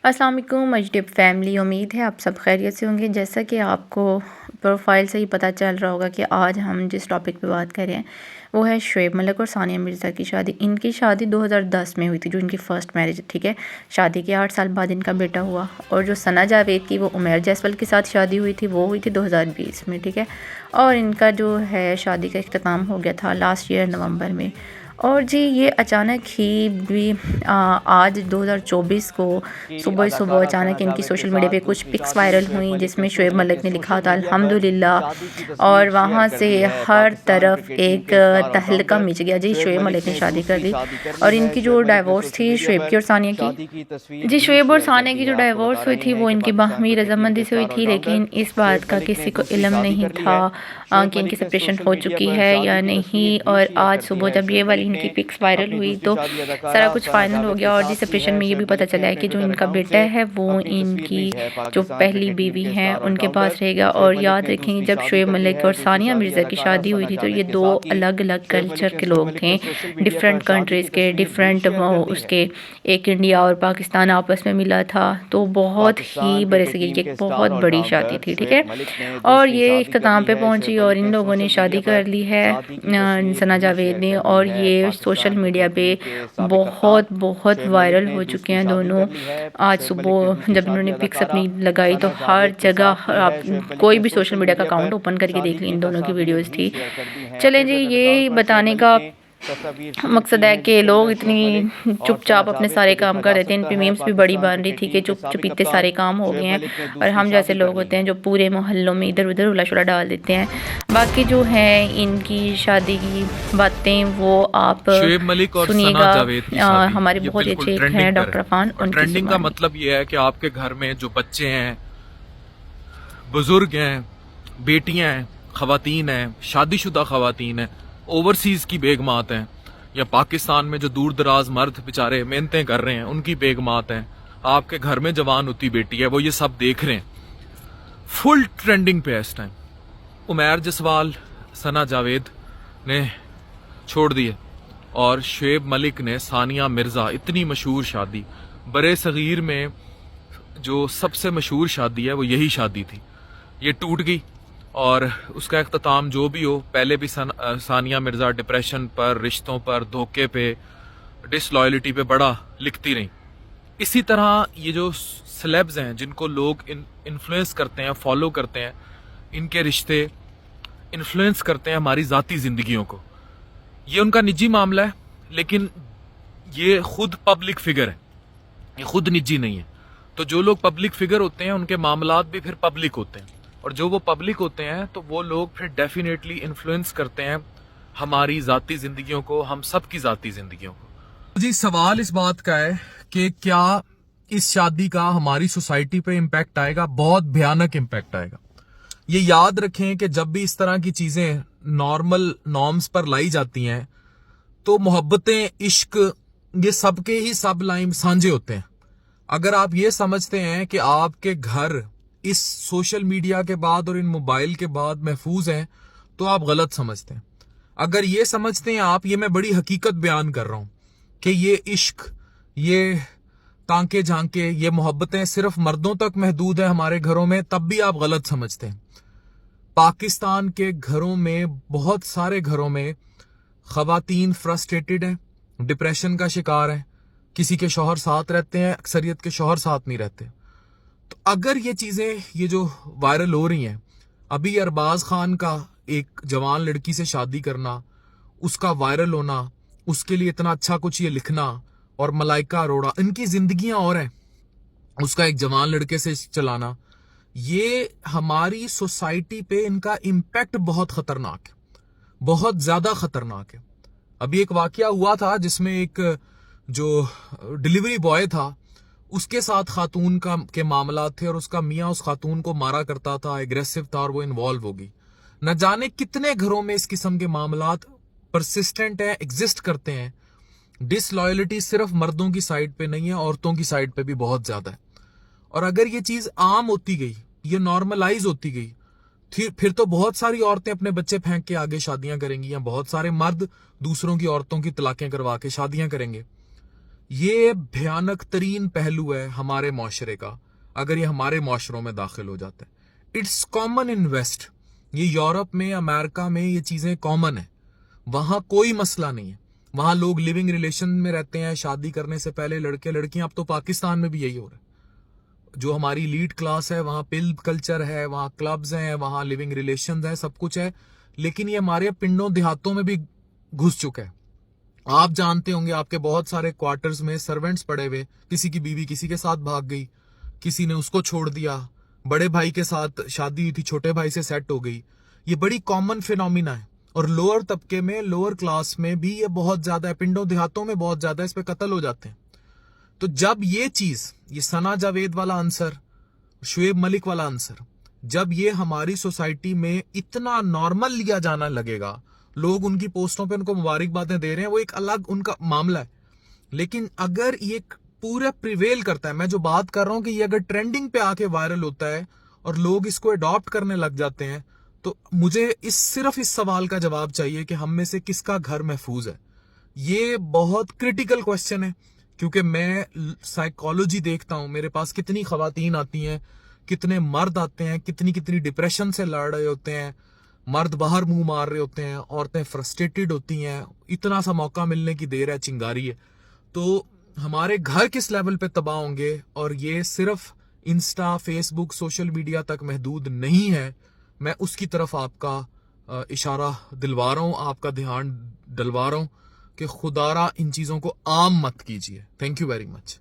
अस्सलाम वालेकुम मजडिब फैमिली। उम्मीद है आप सब खैरियत से होंगे। जैसा कि आपको प्रोफाइल से ही पता चल रहा होगा कि आज हम जिस टॉपिक पे बात कर रहे हैं वो है शुएब मलिक और सानिया मिर्ज़ा की शादी। इनकी शादी 2010 में हुई थी, जो इनकी फ़र्स्ट मैरिज, ठीक है। शादी के 8 साल बाद इनका बेटा हुआ। और जो सना जावेद की वो उमैर जैसवाल के साथ शादी हुई थी, वो हुई थी 2020 में, ठीक है। और इनका जो है शादी का इख्तिताम हो गया था लास्ट ईयर नवंबर में। और जी ये अचानक ही भी आज 2024 को सुबह सुबह अचानक इनकी सोशल मीडिया पे कुछ पिक्स वायरल हुई, जिसमें शुएब मलिक ने लिखा था अल्हम्दुलिल्लाह। और वहाँ से हर तरफ एक तहलका मच गया। जी शुएब मलिक ने शादी कर ली। और इनकी जो डाइवोर्स थी शुएब की और सानिया की, जी शुएब और सानिया की जो डाइवोर्स हुई थी वो इनकी बाहमी रजामंदी से हुई थी, लेकिन इस बात का किसी को इल्म नहीं था कि इनकी सेपरेशन हो चुकी है या नहीं। और आज सुबह जब ये वाली इनकी पिक्स वायरल हुई तो सारा कुछ फाइनल हो गया। और जिस सेपरेशन में ये भी पता चला है कि जो इनका बेटा है वो इनकी जो पहली बीवी हैं उनके पास रहेगा। और याद रखें, जब शुएब मलिक और सानिया मिर्ज़ा की शादी हुई थी तो ये दो अलग अलग कल्चर के लोग थे, डिफरेंट कंट्रीज़ के, डिफरेंट उसके, एक इंडिया और पाकिस्तान आपस में मिला था। तो बहुत ही बड़े से ये एक बहुत बड़ी शादी थी, ठीक है। और ये इख्तिताम पे पहुंची और इन लोगों ने शादी कर ली है सना जावेद ने। और ये सोशल मीडिया पे बहुत बहुत वायरल हो चुके हैं दोनों। आज सुबह जब इन्होंने पिक्स अपनी लगाई तो हर जगह, आप कोई भी सोशल मीडिया का अकाउंट ओपन करके देख ली, इन दोनों की वीडियोस थी। चलें जी, ये बताने का मकसद है कि लोग इतनी चुपचाप अपने सारे काम कर रहे थे। इन पे मीम्स भी बड़ी बन रही थी कि चुप चुपीते सारे काम हो गए हैं। और हम जैसे लोग होते हैं जो पूरे मोहल्लों में इधर उधर उला शुला डाल देते हैं। बाकी जो है इनकी शादी की बातें वो आप शुएब मलिक और सुनिएगा। सना जावेद की शादी हमारे ये बहुत बिल्कुल अच्छे एक ट्रेंडिंग हैं पर डॉक्टर है। अफान, और उनकी ट्रेंडिंग का जुबानी। मतलब ये है कि आपके घर में जो बच्चे हैं, बुजुर्ग हैं, बेटियां हैं, खवातीन हैं, शादीशुदा खवातीन हैं, ओवरसीज की बेगमात हैं, या पाकिस्तान में जो दूर दराज मर्द बेचारे मेहनतें कर रहे हैं उनकी बेगमात हैं, आपके घर में जवान होती बेटी है, वो ये सब देख रहे हैं। फुल ट्रेंडिंग पे है इस टाइम। उमैर जसवाल, सना जावेद ने छोड़ दिए और शुएब मलिक ने सानिया मिर्ज़ा, इतनी मशहूर शादी, बरे सगीर में जो सबसे मशहूर शादी है वो यही शादी थी, ये टूट गई। और उसका इख्तिताम जो भी हो, पहले भी सानिया मिर्ज़ा डिप्रेशन पर, रिश्तों पर, धोखे पे, डिसलॉयलिटी पे बड़ा लिखती रही। इसी तरह ये जो सेलेब्स हैं जिनको लोग इन्फ्लुएंस करते हैं, फॉलो करते हैं, इनके रिश्ते इन्फ्लुएंस करते हैं हमारी ज़ाती ज़िंदगियों को। ये उनका निजी मामला है, लेकिन ये खुद पब्लिक फिगर है, ये खुद निजी नहीं है। तो जो लोग पब्लिक फिगर होते हैं उनके मामलात भी फिर पब्लिक होते हैं, और जो वो पब्लिक होते हैं तो वो लोग फिर डेफिनेटली इन्फ्लुएंस करते हैं हमारी ज़ाती ज़िंदगियों को, हम सब की ज़ाती ज़िंदगियों को। जी सवाल इस बात का है कि क्या इस शादी का हमारी सोसाइटी पे इम्पैक्ट आएगा? बहुत भयानक इम्पैक्ट आएगा। ये याद रखें कि जब भी इस तरह की चीजें नॉर्मल नॉर्म्स पर लाई जाती हैं तो मोहब्बतें, इश्क, ये सबके ही सब लाइन साझे होते हैं। अगर आप ये समझते हैं कि आपके घर इस सोशल मीडिया के बाद और इन मोबाइल के बाद महफूज हैं तो आप गलत समझते हैं। अगर ये समझते हैं आप, ये मैं बड़ी हकीकत बयान कर रहा हूं कि ये इश्क, ये तांके झांके, ये मोहब्बतें सिर्फ मर्दों तक महदूद है हमारे घरों में, तब भी आप गलत समझते हैं। पाकिस्तान के घरों में, बहुत सारे घरों में खवातीन फ्रस्ट्रेटेड हैं, डिप्रेशन का शिकार है, किसी के शौहर साथ रहते हैं, अक्सरियत के शौहर साथ नहीं रहते। तो अगर ये चीजें, ये जो वायरल हो रही हैं, अभी अरबाज खान का एक जवान लड़की से शादी करना, उसका वायरल होना, उसके लिए इतना अच्छा कुछ ये लिखना, और मलाइका अरोड़ा, इनकी जिंदगियां और हैं, उसका एक जवान लड़के से चलाना, ये हमारी सोसाइटी पे इनका इम्पैक्ट बहुत खतरनाक है, बहुत ज्यादा खतरनाक है। अभी एक वाकया हुआ था जिसमें एक जो डिलीवरी बॉय था उसके साथ खातून के मामला थे, और उसका मियाँ उस खातून को मारा करता था, एग्रेसिव था, और वो इन्वॉल्व होगी। न जाने कितने घरों में इस किस्म के मामलात परसिस्टेंट है, एग्जिस्ट करते हैं। डिसलॉयलिटी सिर्फ मर्दों की साइड पे नहीं है, औरतों की साइड पे भी बहुत ज्यादा है। और अगर ये चीज आम होती गई, ये नॉर्मलाइज होती गई, फिर तो बहुत सारी औरतें अपने बच्चे फेंक के आगे शादियां करेंगी, या बहुत सारे मर्द दूसरों की औरतों की तलाकें करवा के शादियां करेंगे। ये भयानक तरीन पहलू है हमारे माशरे का, अगर ये हमारे माशरों में दाखिल हो जाता है। इट्स कॉमन इन वेस्ट, ये यूरोप में, अमेरिका में ये चीजें कॉमन है, वहां कोई मसला नहीं है। वहां लोग लिविंग रिलेशन में रहते हैं, शादी करने से पहले लड़के लड़कियां। अब तो पाकिस्तान में भी यही हो रहा है। जो हमारी लीड क्लास है वहां पिल कल्चर है, वहां क्लब्स हैं, वहां लिविंग रिलेशन है, सब कुछ है। लेकिन ये हमारे पिंडों देहातों में भी घुस चुका है। आप जानते होंगे, आपके बहुत सारे क्वार्टर्स में सर्वेंट्स पड़े हुए, किसी की बीवी किसी के साथ भाग गई, किसी ने उसको छोड़ दिया, बड़े भाई के साथ शादी हुई थी, छोटे भाई से सेट हो गई। ये बड़ी कॉमन फिनोमिना है। और लोअर तबके में, लोअर क्लास में भी ये बहुत ज्यादा है, पिंडों देहातों में बहुत ज्यादा है, इस पे कत्ल हो जाते हैं। तो जब ये चीज, ये सना जावेद वाला आंसर, शुएब मलिक वाला आंसर, जब ये हमारी सोसाइटी में इतना नॉर्मल लिया जाना लगेगा, लोग उनकी पोस्टों पे उनको मुबारकबादें दे रहे हैं, वो एक अलग उनका मामला है। लेकिन अगर ये पूरा प्रिवेल करता है, मैं जो बात कर रहा हूं कि ये अगर ट्रेंडिंग पे आके वायरल होता है और लोग इसको अडॉप्ट करने लग जाते हैं, तो मुझे सिर्फ इस सवाल का जवाब चाहिए कि हम में से किसका घर महफूज है। ये बहुत क्रिटिकल क्वेश्चन है, क्योंकि मैं साइकोलॉजी देखता हूं, मेरे पास कितनी खवातीन आती हैं, कितने मर्द आते हैं, कितनी कितनी डिप्रेशन से लड़ रहे होते हैं, मर्द बाहर मुंह मार रहे होते हैं, औरतें फ्रस्ट्रेटेड होती हैं, इतना सा मौका मिलने की देर है, चिंगारी है। तो हमारे घर किस लेवल पे तबाह होंगे, और ये सिर्फ इंस्टा, फेसबुक, सोशल मीडिया तक महदूद नहीं है। मैं उसकी तरफ आपका इशारा दिलवा रहा हूं, आपका ध्यान डलवा रहा हूं कि खुदारा इन चीजों को आम मत कीजिए। Thank you very much.